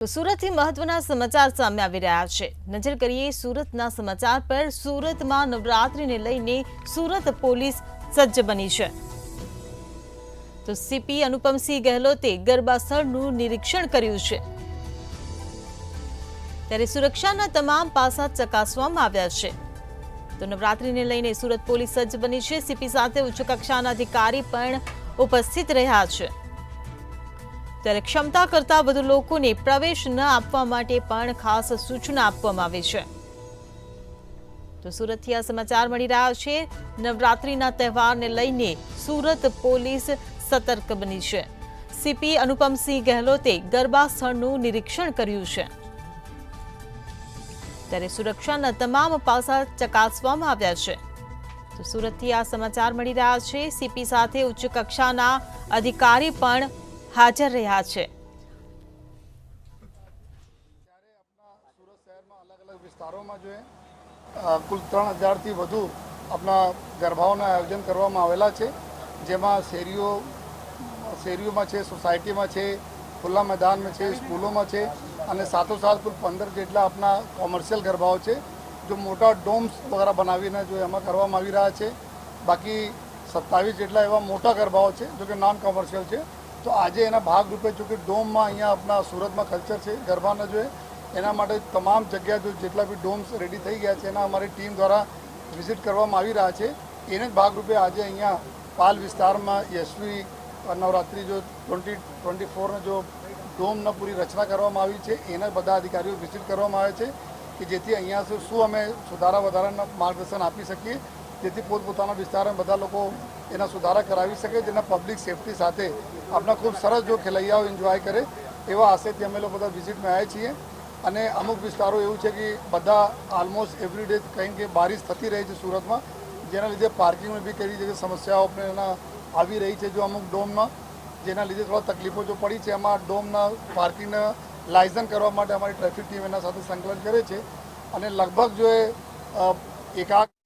તો સુરતથી મહત્વના સમાચાર સામે આવી રહ્યા છે। નજર કરીએ સુરતના સમાચાર પર। સુરતમાં નવરાત્રીને લઈને સુરત પોલીસ સજ્જ બની છે। તો સીપી અનુપમસિંહ ગહેલોતે ગરબા સ્થળનું નિરીક્ષણ કર્યું છે, ત્યારે સુરક્ષાના તમામ પાસા ચકાસવામાં આવ્યા છે। તો નવરાત્રીને લઈને સુરત પોલીસ સજ્જ બની છે। સીપી સાથે ઉચ્ચ કક્ષાના અધિકારી પણ ઉપસ્થિત રહ્યા છે, ત્યારે ક્ષમતા કરતા વધુ લોકોને પ્રવેશ ન આપવા માટે પણ ખાસ સૂચના આપવામાં આવી છે। તો સુરતથી આ સમાચાર મળી રહ્યા છે। નવરાત્રીના તહેવારને લઈને સુરત પોલીસ સતર્ક બની છે। સીપી અનુપમસિંહ ગહેલોતે ગરબા સ્થળનું નિરીક્ષણ કર્યું છે, ત્યારે સુરક્ષાના તમામ પાસા ચકાસવામાં આવ્યા છે। તો સુરતથી આ સમાચાર મળી રહ્યા છે। સીપી સાથે ઉચ્ચ કક્ષાના અધિકારી પણ હાજર રહ્યા છે। સુરત શહેરમાં અલગ અલગ વિસ્તારોમાં જો કુલ 3000થી વધુ આપણા ગરબાઓના આયોજન કરવામાં આવેલા છે, જેમાં શેરીઓમાં છે, સોસાયટીમાં છે, ખુલ્લા મેદાનમાં છે, સ્કૂલોમાં છે, અને સાથોસાથ કુલ 15 જેટલા આપણા કોમર્શિયલ ગરબાઓ છે, જો મોટા ડોમ્સ વગેરે બનાવીને જો એમાં કરવામાં આવી રહ્યા છે। બાકી 27 જેટલા એવા મોટા ગરબાઓ છે, જો કે નોન કોમર્શિયલ છે। તો આજે એના ભાગરૂપે જો કે ડોમમાં અહીંયા આપણા સુરતમાં કલ્ચર છે ગરબાના જોઈએ, એના માટે તમામ જગ્યા જો જેટલા બી ડોમ્સ રેડી થઈ ગયા છે એના અમારી ટીમ દ્વારા વિઝિટ કરવામાં આવી રહ્યા છે। એને જ ભાગરૂપે આજે અહીંયા પાલ વિસ્તારમાં યશવી નવરાત્રિ જો 2024ને જો ડોમના પૂરી રચના કરવામાં આવી છે, એના બધા અધિકારીઓ વિઝિટ કરવામાં આવે છે કે જેથી અહીંયા શું અમે સુધારા વધારાના માર્ગદર્શન આપી શકીએ, જેથી પોતપોતાના વિસ્તારમાં બધા લોકો એના સુધારા કરાવી શકે, જેના પબ્લિક સેફટી સાથે આપણા ખૂબ સરસ જો ખેલૈયાઓ એન્જોય કરે એવા આશયથી અમે લોકો બધા વિઝિટમાં આવ્યા છીએ। અને અમુક વિસ્તારો એવું છે કે બધા ઓલમોસ્ટ એવરીડે કંઈ કે બારિશ થતી રહી છે સુરતમાં, જેના લીધે પાર્કિંગમાં બી કઈ રીતે સમસ્યાઓ આપણે એના આવી રહી છે જો અમુક ડોમમાં, જેના લીધે થોડા તકલીફો જો પડી છે। એમાં ડોમના પાર્કિંગના લાયસન્સ કરવા માટે અમારી ટ્રાફિક ટીમ એના સાથે સંકલન કરે છે, અને લગભગ જો એકાદ